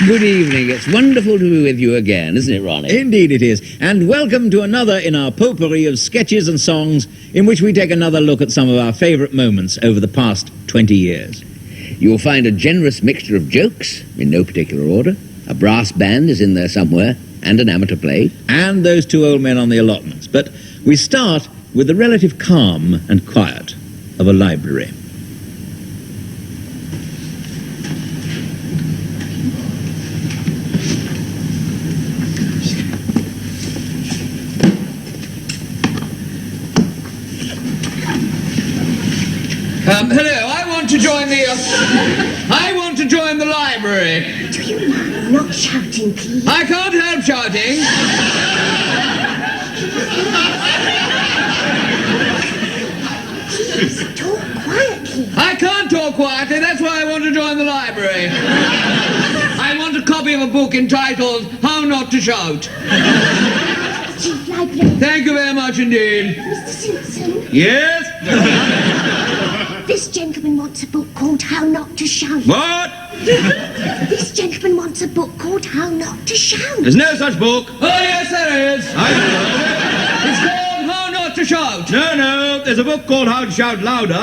Good evening. It's wonderful to be with you again, isn't it, Ronnie? Indeed it is. And welcome to another in our potpourri of sketches and songs in which we take another look at some of our favourite moments over the past 20 years. You'll find a generous mixture of jokes, in no particular order. A brass band is in there somewhere, and an amateur play. And those two old men on the allotments. But we start with the relative calm and quiet of a library. Hello, I want to join the library. Do you mind not shouting, please? I can't help shouting. Please, talk quietly. I can't talk quietly, that's why I want to join the library. I want a copy of a book entitled How Not to Shout. Chief Librarian. Thank you very much indeed. Mr. Simpson, Yes? this gentleman wants a book called How Not to Shout. What? This gentleman wants a book called How Not to Shout. There's no such book. Oh, yes, there is. It's called How Not to Shout. No, there's a book called How to Shout Louder,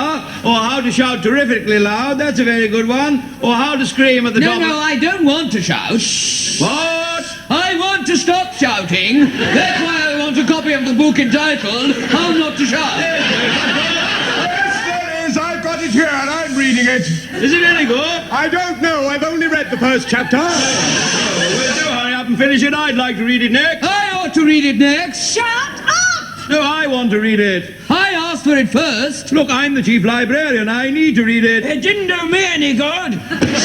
or How to Shout Terrifically Loud, that's a very good one, or How to Scream at the top No, I don't want to shout. What? I want to stop shouting. That's why I want a copy of the book entitled How Not to Shout. Yes, there is. I've got it here and I'm reading it. Is it any good? I don't know. I've only read the first chapter. Well, do hurry up and finish it. I'd like to read it next. I ought to read it next. Shut up! No, I want to read it. I asked for it first. Look, I'm the chief librarian. I need to read it. It didn't do me any good.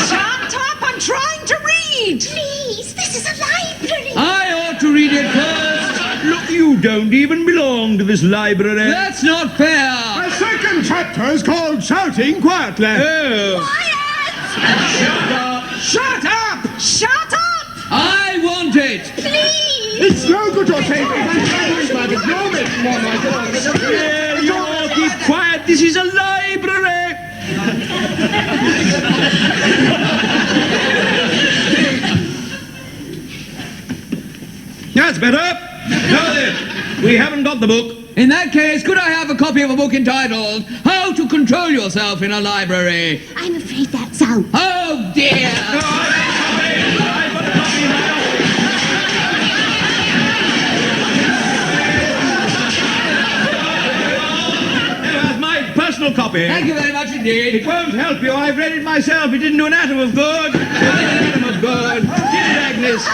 Shut up! I'm trying to read. Please, this is a library. I ought to read it first. Look, you don't even belong to this library. That's not fair. The second chapter is called Shouting Quietly. Oh. Quiet! Shut up! Shut up! I want it. Please! It's no good you're saying Ignore me. Well, you all keep quiet. This is a library. That's better. Now then, we haven't got the book. In that case, could I have a copy of a book entitled How to Control Yourself in a Library? I'm afraid that's out. Oh, dear. That's my personal copy. Thank you very much indeed. It won't help you. I've read it myself. It didn't do an atom of good. An atom of good. Did it, Agnes?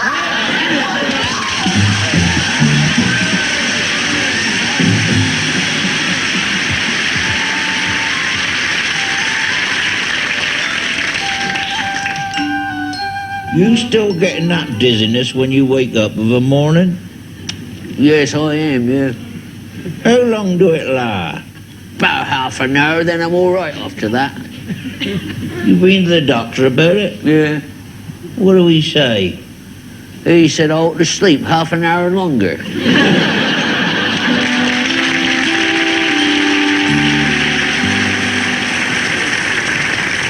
You still getting that dizziness when you wake up of a morning? Yes, I am, yeah. How long do it last? About half an hour, then I'm all right after that. You been to the doctor about it? Yeah. What do we say? He said I ought to sleep half an hour longer.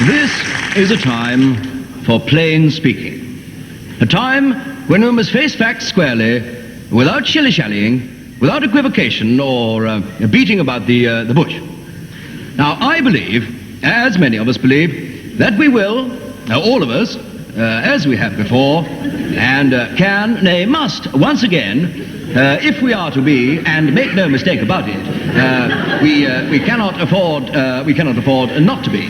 This is a time for plain speaking. A time when we must face facts squarely, without shilly-shallying, without equivocation or beating about the bush. Now, I believe, as many of us believe, that we will, all of us, as we have before, and can, nay, must, once again, if we are to be, and make no mistake about it, we cannot afford not to be.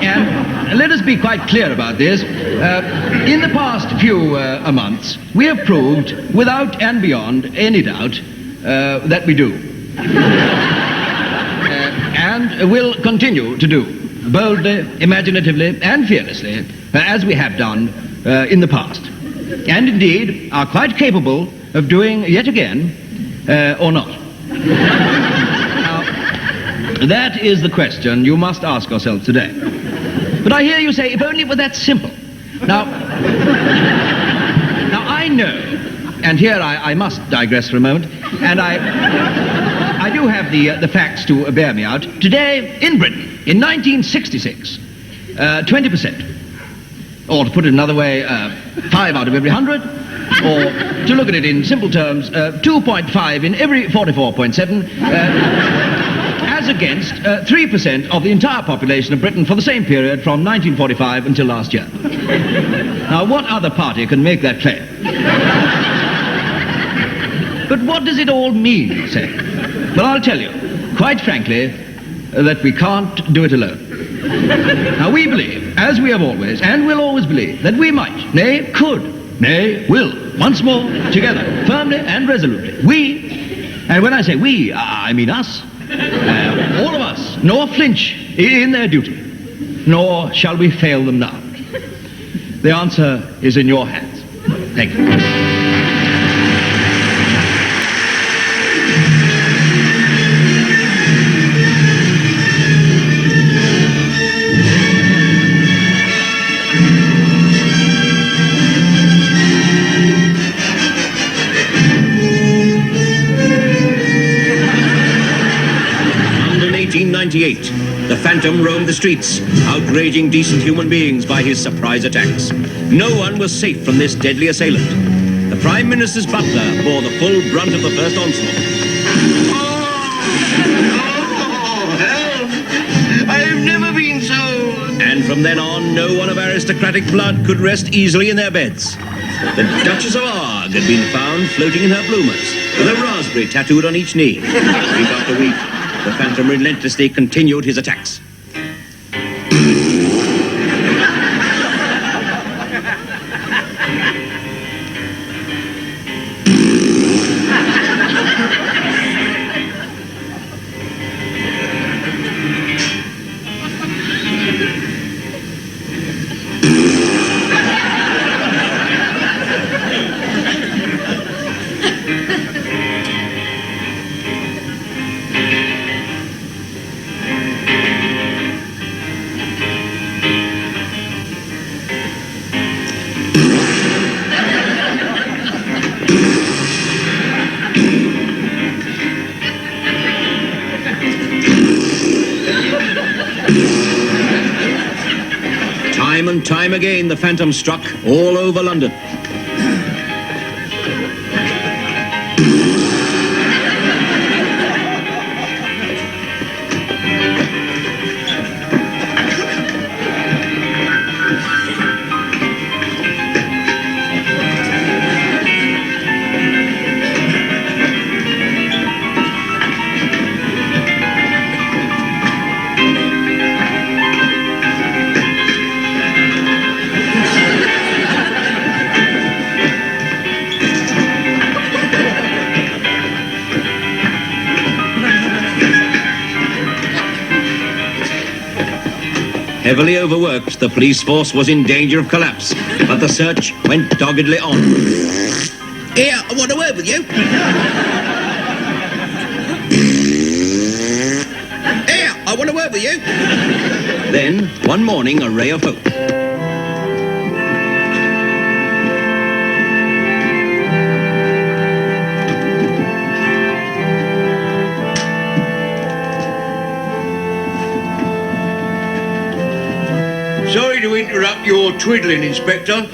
And let us be quite clear about this. In the past few months, we have proved, without and beyond any doubt, that we do. And will continue to do, boldly, imaginatively, and fearlessly, as we have done in the past. And indeed are quite capable of doing yet again, or not. Now, that is the question you must ask yourself today. But I hear you say, if only it were that simple. Now I know, and here I must digress for a moment, and I do have the facts to bear me out. Today, in Britain, in 1966, 20%, or to put it another way, 5 out of every 100, or to look at it in simple terms, 2.5 in every 44.7, as against 3% of the entire population of Britain for the same period from 1945 until last year. Now, what other party can make that claim? But what does it all mean, you say? Well, I'll tell you, quite frankly, that we can't do it alone. Now, we believe, as we have always, and will always believe, that we might, nay, could, nay, will, once more, together, firmly and resolutely, we, and when I say we, I mean us, all of us, nor flinch in their duty, nor shall we fail them now. The answer is in your hands. Thank you. The Phantom roamed the streets, outraging decent human beings by his surprise attacks. No one was safe from this deadly assailant. The Prime Minister's butler bore the full brunt of the first onslaught. Oh, help! I've never been so... And from then on, no one of aristocratic blood could rest easily in their beds. The Duchess of Arg had been found floating in her bloomers, with a raspberry tattooed on each knee. Week after week, the Phantom relentlessly continued his attacks. Time and time again, the Phantom struck all over London. Heavily overworked, the police force was in danger of collapse, but the search went doggedly on. Here, I want a word with you. Here, I want a word with you. Then, one morning, a ray of hope. Sorry to interrupt your twiddling, Inspector,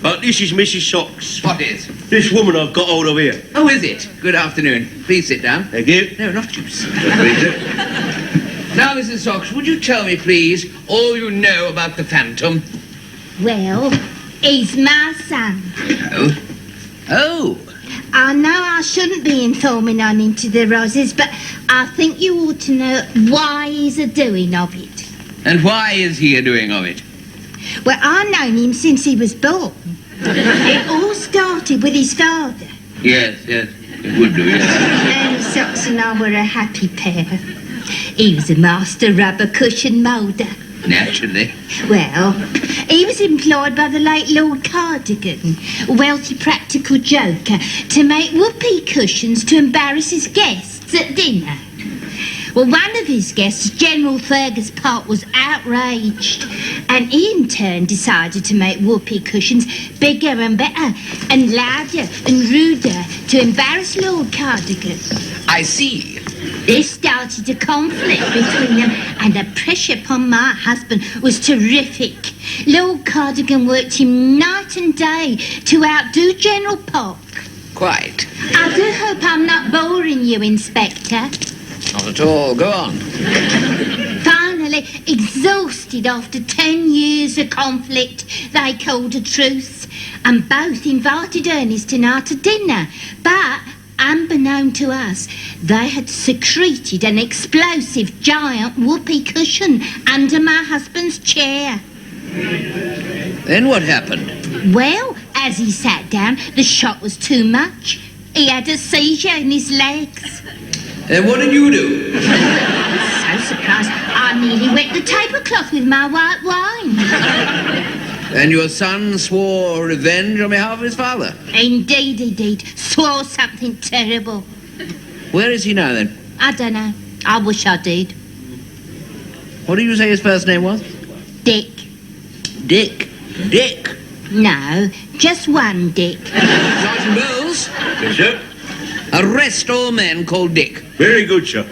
but this is Mrs. Socks. What is? This woman I've got hold of here. Oh, is it? Good afternoon. Please sit down. Thank you. No, not juice. Now, Mrs. Socks, would you tell me, please, all you know about the Phantom? Well, he's my son. Oh. Oh. I know I shouldn't be informing on him to the Rosses, but I think you ought to know why he's a-doing of it. And why is he a-doing of it? Well, I've known him since he was born. It all started with his father. Yes, it would do, yes. And Socks and I were a happy pair. He was a master rubber cushion moulder. Naturally. Well, he was employed by the late Lord Cardigan, a wealthy practical joker, to make whoopee cushions to embarrass his guests at dinner. Well, one of his guests, General Fergus Park, was outraged, and he in turn decided to make whoopee cushions bigger and better and louder and ruder to embarrass Lord Cardigan. I see. This started a conflict between them, and the pressure upon my husband was terrific. Lord Cardigan worked him night and day to outdo General Park. Quite. I do hope I'm not boring you, Inspector. Not at all. Go on. Finally, exhausted after 10 years of conflict, they called a truce, and both invited Ernest tonight to dinner. But, unbeknown to us, they had secreted an explosive giant whoopee cushion under my husband's chair. Then what happened? Well, as he sat down, the shock was too much. He had a seizure in his legs. Then what did you do? So surprised, I nearly wet the tablecloth with my white wine. And your son swore revenge on behalf of his father? Indeed he did. Swore something terrible. Where is he now, then? I don't know. I wish I did. What did you say his first name was? Dick. Dick. Dick. No, just one Dick. Sergeant Bowles, Yes, sir. arrest all men called Dick. Very good, sir.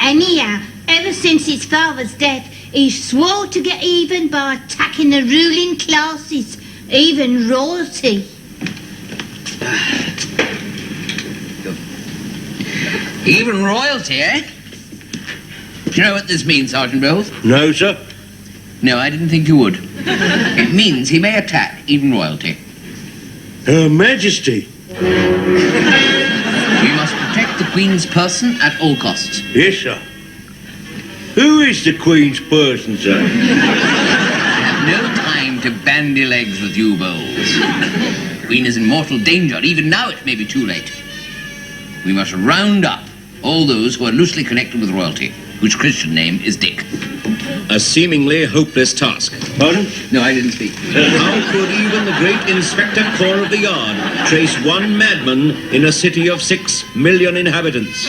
Anyhow, ever since his father's death, he swore to get even by attacking the ruling classes, even royalty. Even royalty, eh? Do you know what this means, Sergeant Bowles? No, sir. No, I didn't think you would. It means he may attack even royalty. Her Majesty. We must protect the Queen's person at all costs. Yes, sir. Who is the Queen's person, sir? I have no time to bandy legs with you, Bowles. The Queen is in mortal danger. Even now it may be too late. We must round up all those who are loosely connected with royalty, whose Christian name is Dick. A seemingly hopeless task. Pardon? No, I didn't speak. How could even the great Inspector Corps of the Yard trace one madman in a city of 6 million inhabitants?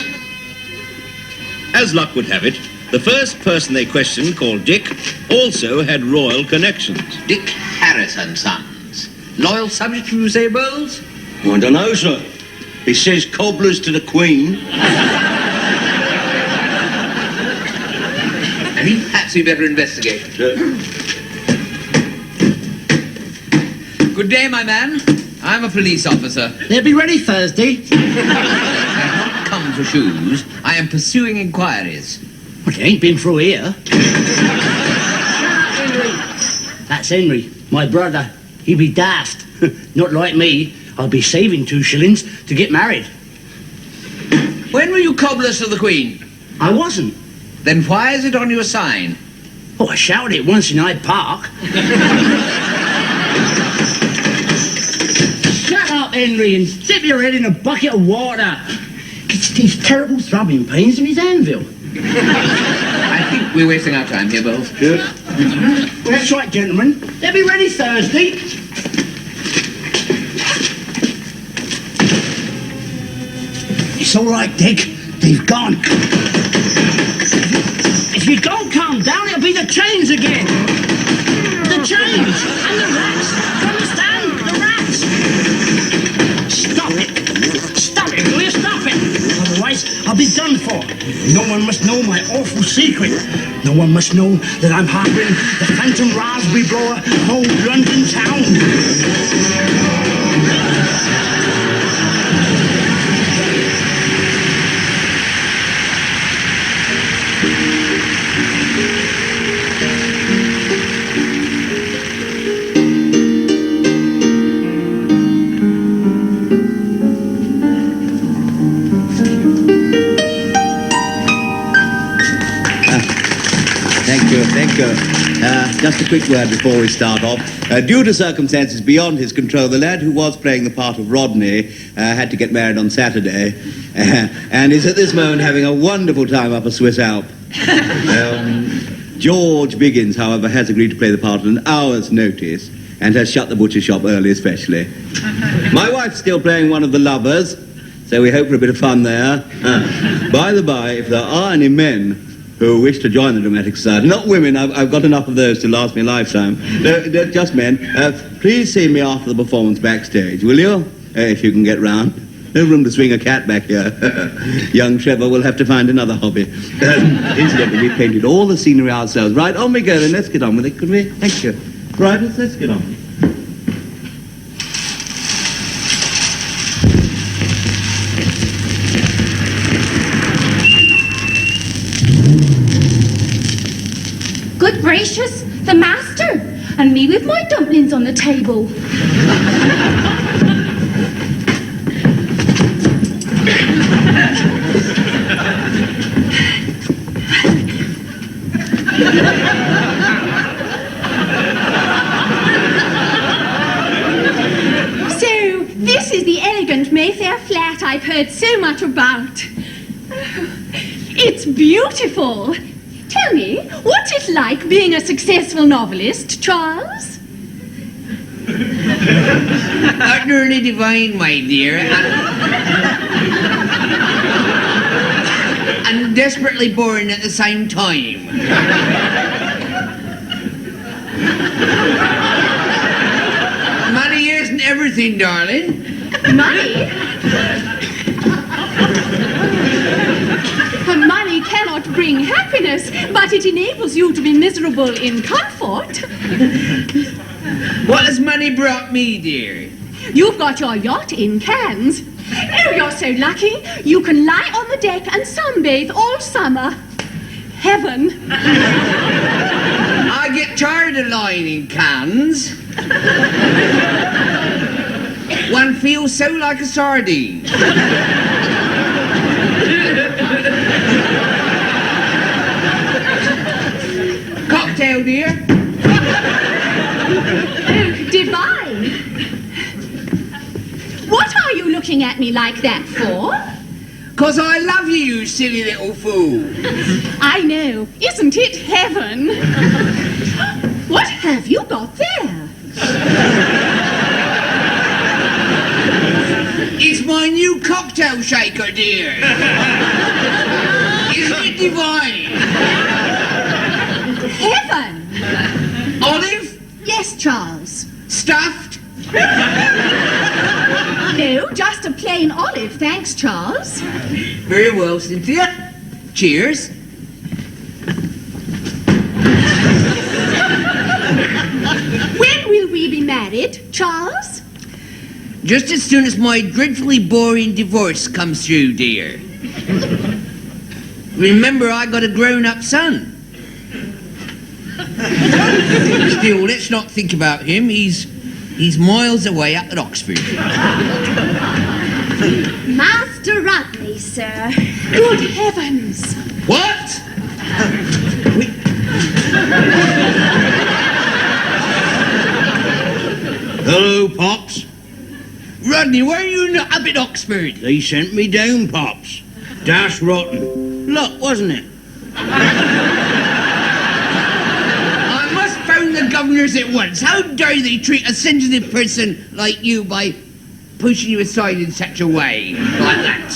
As luck would have it, the first person they questioned, called Dick, also had royal connections. Dick Harris and Sons. Loyal subject, you say, Bowles? I don't know, sir. He says cobblers to the Queen. I think perhaps we better investigate. Good day, my man. I'm a police officer. They'll be ready Thursday. I have not come for shoes. I am pursuing inquiries. Well, they ain't been through here. Henry. That's Henry, my brother. He be daft. Not like me. I'll be saving 2 shillings to get married. When were you cobblers to the Queen? I wasn't. Then why is it on your sign? Oh, I shouted it once in Hyde Park. Shut up, Henry, and dip your head in a bucket of water. Gets these terrible throbbing pains in his anvil. I think we're wasting our time here, Bowles. Sure. Well, that's right, gentlemen. They'll be ready Thursday. It's all right, Dick. They've gone. If you don't calm down, it'll be the chains again. The chains and the rats. You understand? The rats. Stop it. Stop it. Will you stop it? Otherwise, I'll be done for. No one must know my awful secret. No one must know that I'm harboring the phantom raspberry blower of old London town. Thank you. Just a quick word before we start off. Due to circumstances beyond his control, the lad who was playing the part of Rodney had to get married on Saturday and is at this moment having a wonderful time up a Swiss Alp. George Biggins, however, has agreed to play the part at an hour's notice and has shut the butcher shop early especially. My wife's still playing one of the lovers, so we hope for a bit of fun there. By the by, if there are any men who wish to join the Dramatic Society, not women, I've got enough of those to last me a lifetime, they're just men, please see me after the performance backstage, will you? If you can get round. No room to swing a cat back here. Young Trevor will have to find another hobby. Incidentally, we painted all the scenery ourselves. Right, on we go then. Let's get on with it, could we? Thank you. Right, let's get on. Good gracious, the master! And me with my dumplings on the table. So, this is the elegant Mayfair flat I've heard so much about. It's beautiful. Tell me, what's it like being a successful novelist, Charles? Utterly divine, my dear, and desperately boring at the same time. Money isn't everything, darling. Money? Money cannot bring happiness, but it enables you to be miserable in comfort. What has money brought me, dear? You've got your yacht in Cannes. Oh, you're so lucky. You can lie on the deck and sunbathe all summer. Heaven. I get tired of lying in cans. One feels so like a sardine. Cocktail, dear. Oh, divine. What are you looking at me like that for? 'Cause I love you, you silly little fool. I know. Isn't it heaven? What have you got there? It's my new cocktail shaker, dear. Isn't it divine? Heaven! Olive? Yes, Charles. Stuffed? No, just a plain olive, thanks, Charles. Very well, Cynthia. Cheers. When will we be married, Charles? Just as soon as my dreadfully boring divorce comes through, dear. Remember, I got a grown-up son. Still, let's not think about him. He's miles away up at Oxford. Master Rodney, sir. Good heavens! What? Hello, Pops. Rodney, why are you not up at Oxford? They sent me down, Pops. Dash rotten. Luck, wasn't it? I must phone the governors at once. How dare they treat a sensitive person like you by pushing you aside in such a way, like that?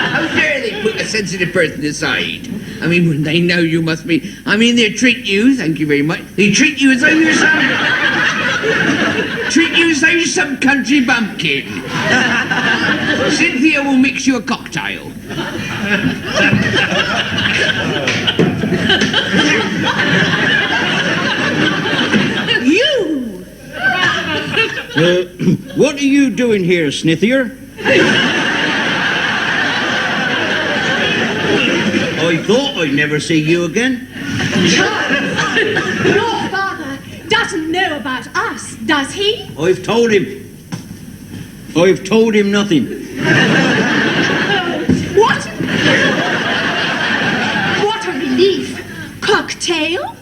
How dare they put a sensitive person aside? I mean, when they know you must be... I mean, they treat you, thank you very much, they treat you as though you're some... treat you as though you're some country bumpkin. Cynthia will mix you a cocktail. You! What are you doing here, Snithier? I thought I'd never see you again. Your father doesn't know about us, does he? I've told him. I've told him nothing. What? What a relief. Cocktail?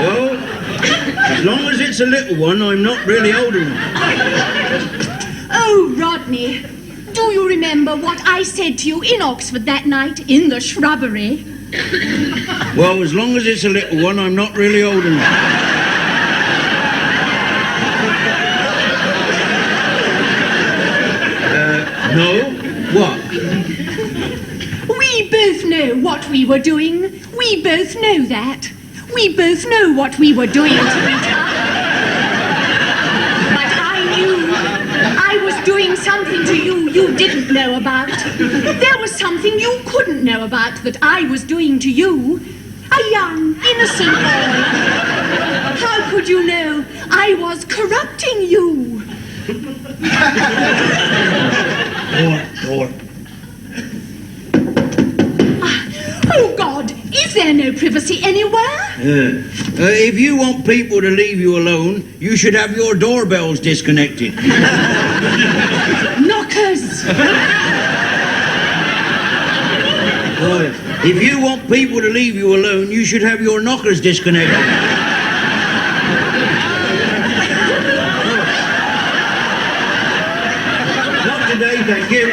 Well, as long as it's a little one, I'm not really old enough. Oh, Rodney, do you remember what I said to you in Oxford that night in the shrubbery? Well, as long as it's a little one, I'm not really old enough. No? What? We both know what we were doing. We both know that. We both know what we were doing to each other. But I knew I was doing something to you you didn't know about. There was something you couldn't know about that I was doing to you. A young, innocent boy. How could you know I was corrupting you? Oh, God, is there no privacy anywhere? If you want people to leave you alone, you should have your doorbells disconnected. Knockers! If you want people to leave you alone, you should have your knockers disconnected. Not today, thank you.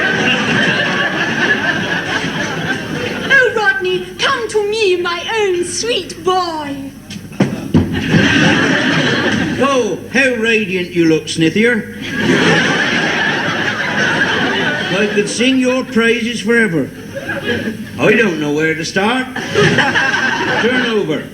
Oh, Rodney, come to me, my own sweet boy. Oh, how radiant you look, Snithier. I could sing your praises forever. I don't know where to start. Turn over.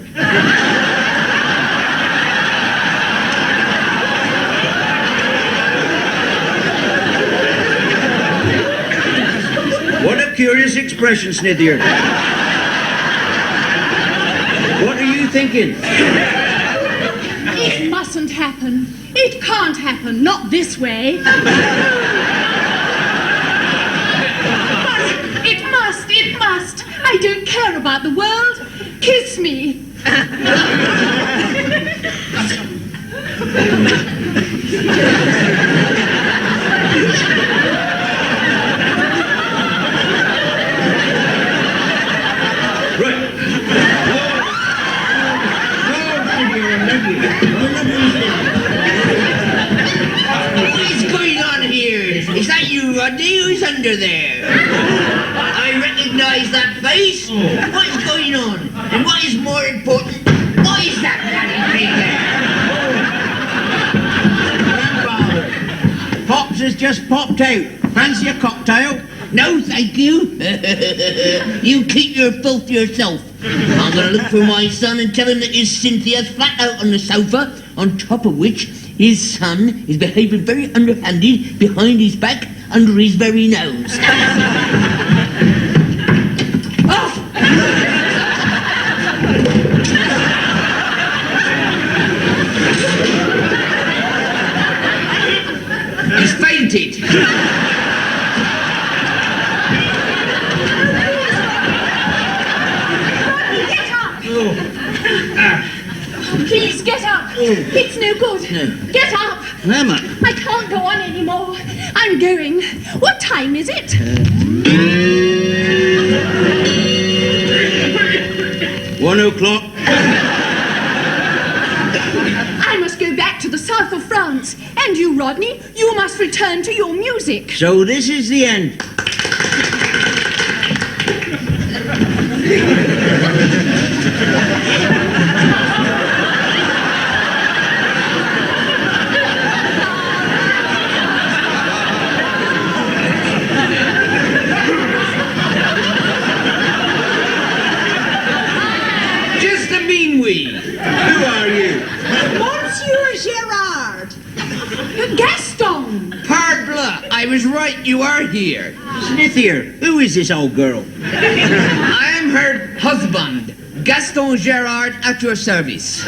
What a curious expression, Snithier. What are you thinking? It mustn't happen. It can't happen, not this way. It must. I don't care about the world. Kiss me. What's going on here? Is that you, Rodney? Who's under there? I recognise that face. What is going on? And what is more important, what is that bloody thing there? Grandfather, Pops has just popped out. Fancy a cocktail? No, thank you. You keep your filth to yourself. I'm going to look for my son and tell him that his Cynthia's flat out on the sofa, on top of which his son is behaving very underhanded behind his back under his very nose. Off! He's fainted. Please get up. It's no good. No. Get up. Emma. I can't go on anymore. I'm going. What time is it? 1 o'clock. I must go back to the south of France. And you, Rodney, you must return to your music. So this is the end. Just a mean wee. Who are you? Monsieur Gerard. Gaston. Parbleu, I was right, you are here. Snithier, who is this old girl? I am her husband, Gaston Gerard, at your service.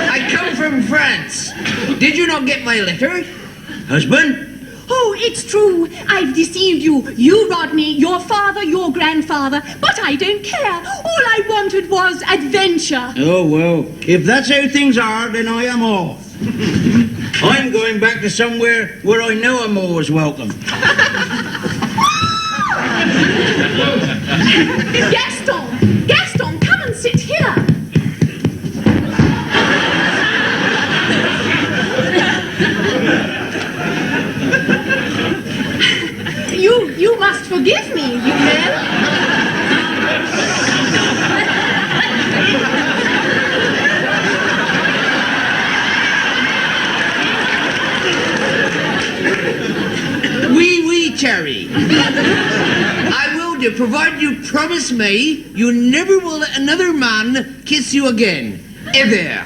I come from France. Did you not get my letter? Husband? Oh, it's true. I've deceived you. You, Rodney, your father, your grandfather. But I don't care. All I wanted was adventure. Oh, well, if that's how things are, then I am off. I'm going back to somewhere where I know I'm always welcome. Gaston! Gaston, come and sit here. You must forgive me, you know. Oui, oui, Cherry. I will Now, provided you promise me you never will let another man kiss you again. Ever.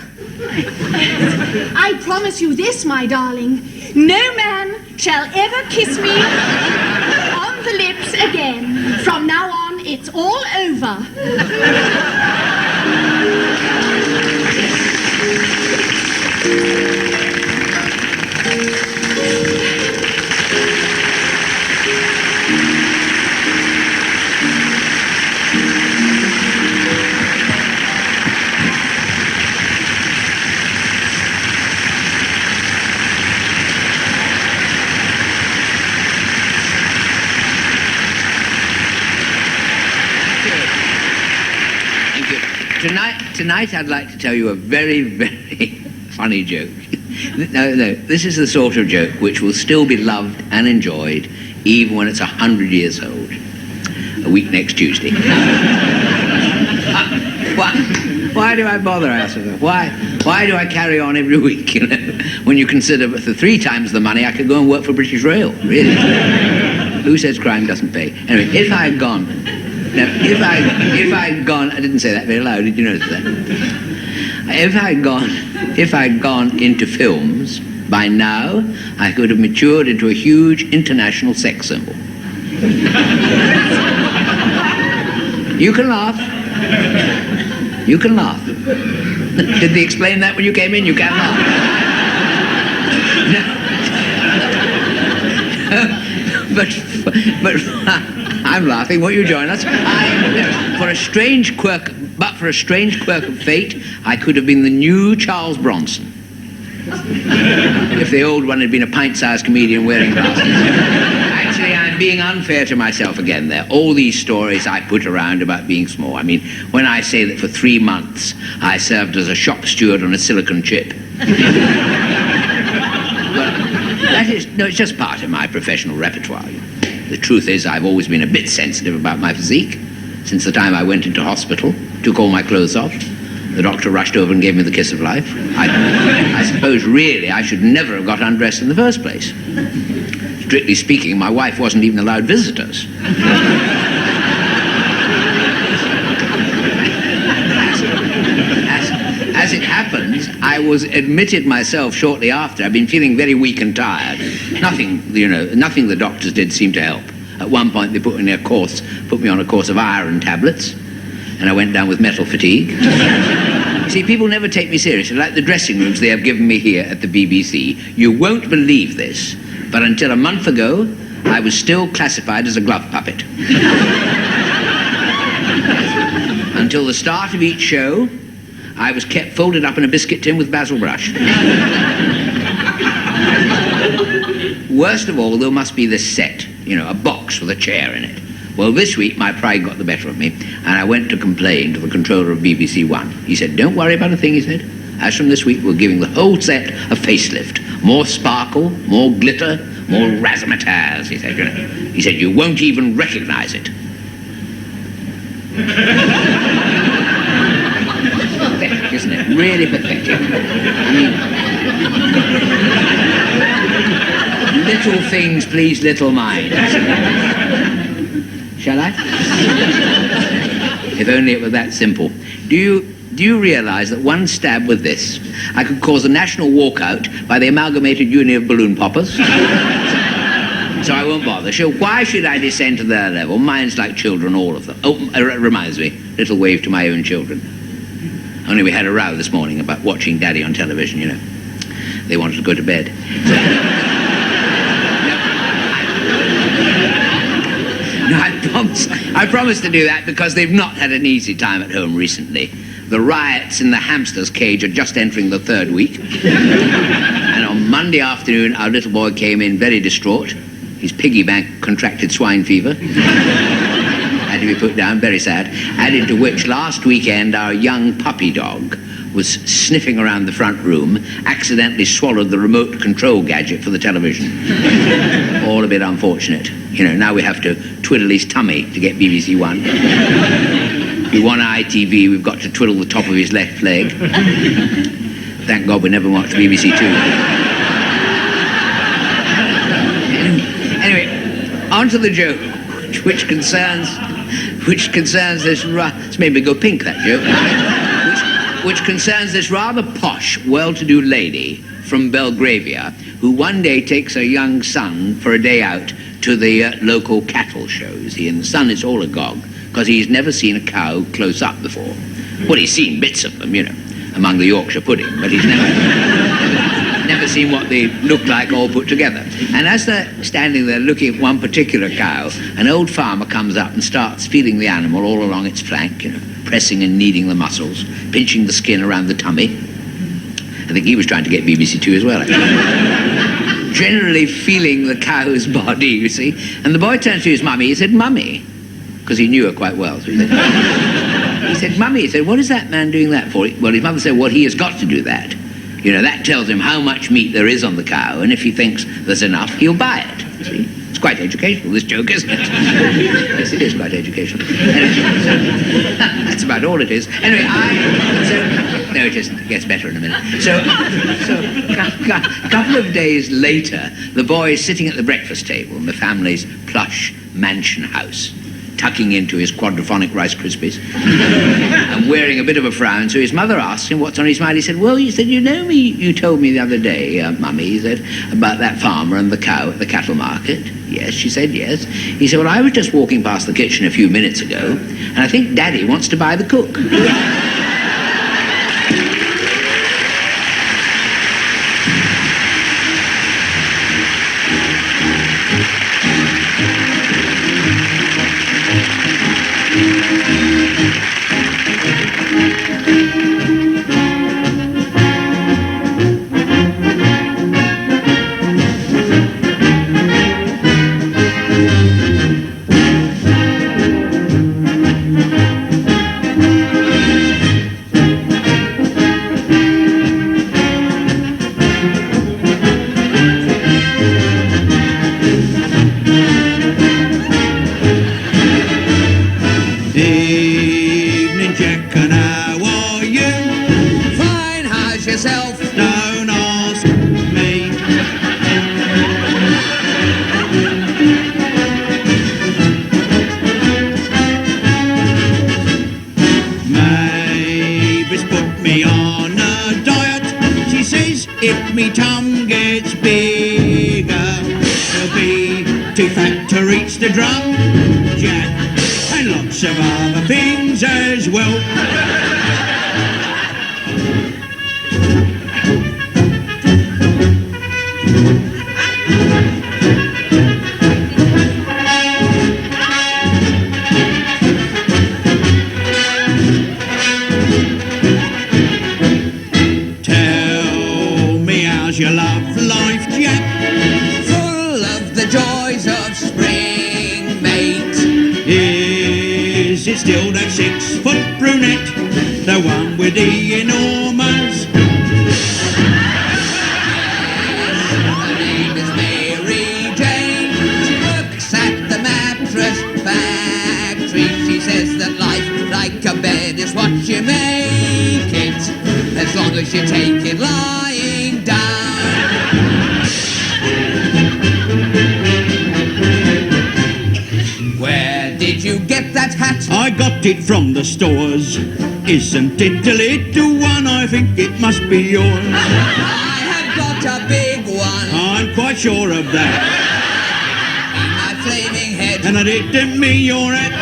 I promise you this, my darling. No man shall ever kiss me on the lips again. From now on, it's all over. Tonight I'd like to tell you a very, very funny joke. No, this is the sort of joke which will still be loved and enjoyed even when it's 100 years old. A week next Tuesday. Why do I bother, I ask myself? Why do I carry on every week, you know? When you consider that for 3 times the money I could go and work for British Rail, really. Who says crime doesn't pay? Anyway, if I had gone... Now, if I'd gone... I didn't say that very loud, did you notice that? If I'd gone into films, by now, I could have matured into a huge international sex symbol. You can laugh. You can laugh. Did they explain that when you came in? You can't laugh. No. But I'm laughing. Won't you join us? For a strange quirk of fate, I could have been the new Charles Bronson. If the old one had been a pint-sized comedian wearing glasses. Actually, I'm being unfair to myself again there. All these stories I put around about being small. I mean, when I say that for 3 months I served as a shop steward on a silicon chip. It's just part of my professional repertoire. The truth is, I've always been a bit sensitive about my physique. Since the time I went into hospital, took all my clothes off, the doctor rushed over and gave me the kiss of life. I suppose, really, I should never have got undressed in the first place. Strictly speaking, my wife wasn't even allowed visitors. As it happens, I was admitted myself shortly after. I've been feeling very weak and tired. Nothing the doctors did seemed to help. At one point, they put me on a course of iron tablets, and I went down with metal fatigue. See, people never take me seriously, like the dressing rooms they have given me here at the BBC. You won't believe this, but until a month ago, I was still classified as a glove puppet. Until the start of each show, I was kept folded up in a biscuit tin with basil brush. Worst of all, there must be this set, a box with a chair in it. Well, this week, my pride got the better of me, and I went to complain to the controller of BBC One. He said, "Don't worry about a thing," he said. "As from this week, we're giving the whole set a facelift. More sparkle, more glitter, more razzmatazz," he said. He said, "You won't even recognize it." Pathetic, isn't it? Really pathetic. I mean, little things please little minds. Shall I? If only it were that simple. Do you realize that one stab with this, I could cause a national walkout by the Amalgamated Union of Balloon Poppers? So I won't bother. So why should I descend to their level? Mine's like children, all of them. Oh, it reminds me. Little wave to my own children. Only we had a row this morning about watching Daddy on television, They wanted to go to bed. No, I promised to do that because they've not had an easy time at home recently. The riots in the hamster's cage are just entering the 3rd week. And on Monday afternoon, our little boy came in very distraught. His piggy bank contracted swine fever. Had to be put down, very sad. Added to which, last weekend, our young puppy dog was sniffing around the front room, accidentally swallowed the remote control gadget for the television. All a bit unfortunate. Now we have to twiddle his tummy to get BBC One. If we want ITV, we've got to twiddle the top of his left leg. Thank God we never watched BBC Two. Anyway, on to the joke, which concerns which concerns this... It's made me go pink, that joke. which concerns this rather posh, well-to-do lady from Belgravia who one day takes her young son for a day out to the local cattle show. You see, and the son is all agog because he's never seen a cow close up before. Well, he's seen bits of them, you know, among the Yorkshire pudding, but he's never seen what they look like all put together. And as they're standing there looking at one particular cow, an old farmer comes up and starts feeling the animal all along its flank, you know, pressing and kneading the muscles, pinching the skin around the tummy. I think he was trying to get BBC Two as well, actually. Generally feeling the cow's body, you see. And the boy turns to his mummy, he said, "Mummy," because he knew her quite well. So he said, "Mummy," he said, "what is that man doing that for?" Well, his mother said, "Well, he has got to do that. You know, that tells him how much meat there is on the cow, and if he thinks there's enough, he'll buy it." You see? It's quite educational, this joke, isn't it? Yes, it is quite educational. Anyway, so, that's about all it is. Anyway, no, it isn't. It gets better in a minute. So a couple of days later, the boy is sitting at the breakfast table in the family's plush mansion house, tucking into his quadraphonic Rice Krispies and wearing a bit of a frown. So his mother asked him what's on his mind. He said, "Well," he said, "you know me, you told me the other day, Mummy," he said, "about that farmer and the cow at the cattle market." "Yes," she said, "yes." He said, "Well, I was just walking past the kitchen a few minutes ago, and I think Daddy wants to buy the cook." The drum, Jack, and lots of other things as well. Tell me how's your love life, Jack? Full of the joys of spring. Is it still that 6-foot brunette, the one with the enormous? Her name is Mary Jane. She works at the mattress factory. She says that life, like a bed, is what you make it, as long as you take it lying down. Did you get that hat? I got it from the stores. Isn't it a little one? I think it must be yours. I have got a big one. I'm quite sure of that. In my flaming head. And I didn't mean your head.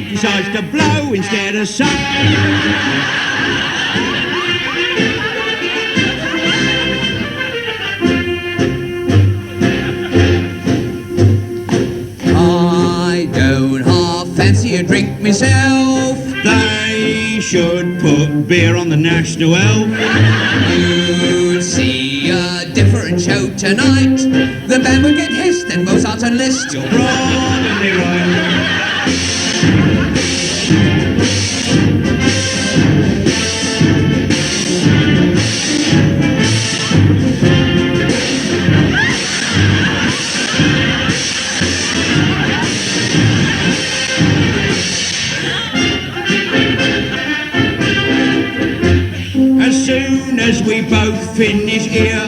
Decides to blow instead of suck. I don't half fancy a drink myself. They we should put beer on the national L. You'd see a different show tonight. The band would get hissed and Mozart and Liszt. You're probably right. As we both finish here,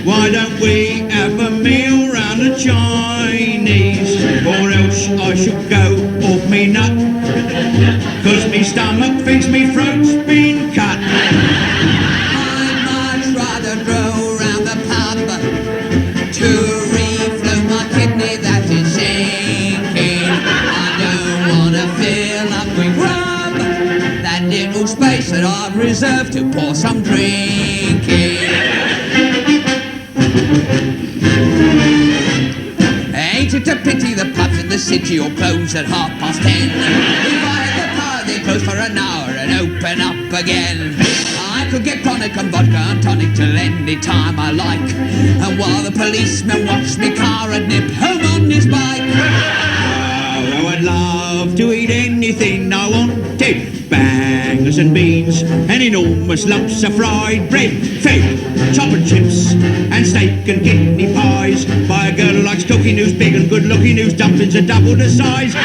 why don't we have a meal round the Chinese? Or else I should go off me nut, 'cause me stomach thinks me throat's been cut. I'd much rather go round the pub to refloat my kidney that is sinking. I don't want to fill up with rum, that little space that I've reserved to pour some drink in. Ain't it a pity the pubs in the city all close at 10:30? If I had the power, they'd close for an hour and open up again. I could get tonic and vodka and tonic till any time I like. And while the policeman watched me car, I'd nip home on his bike. Oh, I'd love to eat anything I wanted. Bangers and beans and enormous lumps of fried bread, fed, chop and chips and steak and kidney pies by a girl who likes cooking, who's big and good looking, whose dumplings are double the size.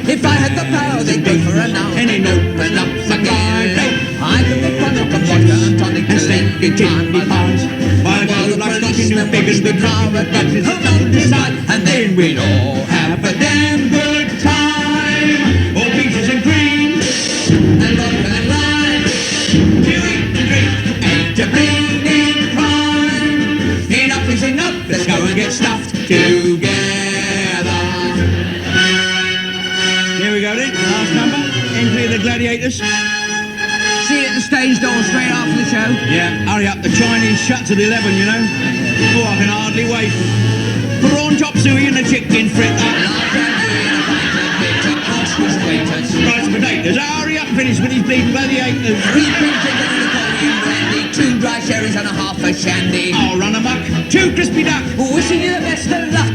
If I had the power, they'd go for an hour and open up again. I could get tonic and vodka and tonic and steak and kidney pies by a girl who likes cooking, who's big and good car and dumplings are double the size. And then we'd all have a damn good time. All peaches and cream and vodka and lime. To eat and drink ain't a bleeding crime. Enough is enough, let's go and get stuffed together. Here we go then, last number, Entry of the Gladiators. See you at the stage door straight after the show. Yeah, hurry up, the Chinese shuts at 11, you know. Oh, I can hardly wait. Prawn chop suey and the chicken fritter. Rice potatoes, hurry up and finish with these bleeding gladiators. 3 pink chicken and a Italian brandy, 2 dry sherries and a half a shandy. I'll run amok, 2 crispy duck. Wishing you the best of luck.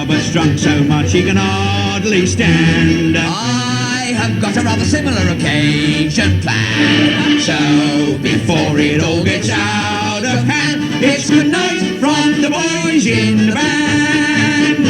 But drunk so much he can hardly stand. I have got a rather similar occasion planned. So before it all gets out of hand, it's good night from the boys in the band.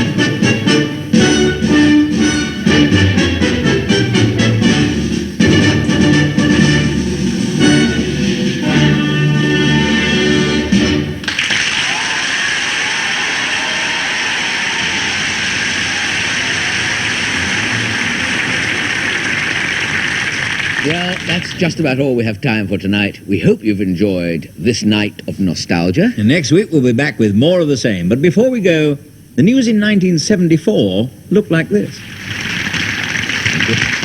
Well, that's just about all we have time for tonight. We hope you've enjoyed this night of nostalgia. And next week we'll be back with more of the same. But before we go, the news in 1974 looked like this.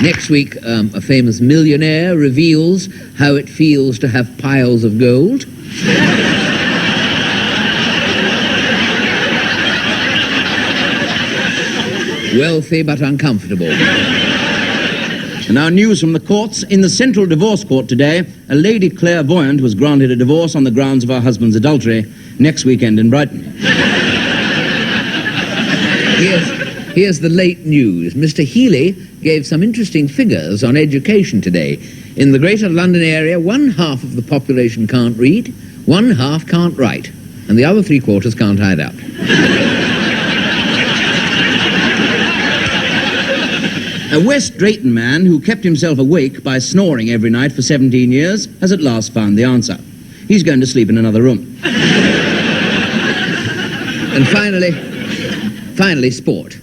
Next week, a famous millionaire reveals how it feels to have piles of gold. Wealthy but uncomfortable. And now news from the courts. In the Central Divorce Court today, a lady clairvoyant was granted a divorce on the grounds of her husband's adultery next weekend in Brighton. Here's the late news. Mr. Healy gave some interesting figures on education today. In the Greater London area, 1/2 of the population can't read, 1/2 can't write, and the other 3/4 can't hide out. A West Drayton man who kept himself awake by snoring every night for 17 years has at last found the answer. He's going to sleep in another room. And finally, sport.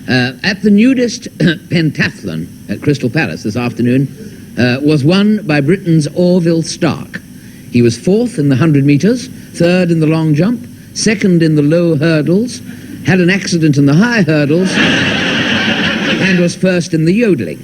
At the nudist pentathlon at Crystal Palace this afternoon was won by Britain's Orville Stark. He was 4th in the 100 metres, 3rd in the long jump, 2nd in the low hurdles, had an accident in the high hurdles, and was 1st in the yodeling.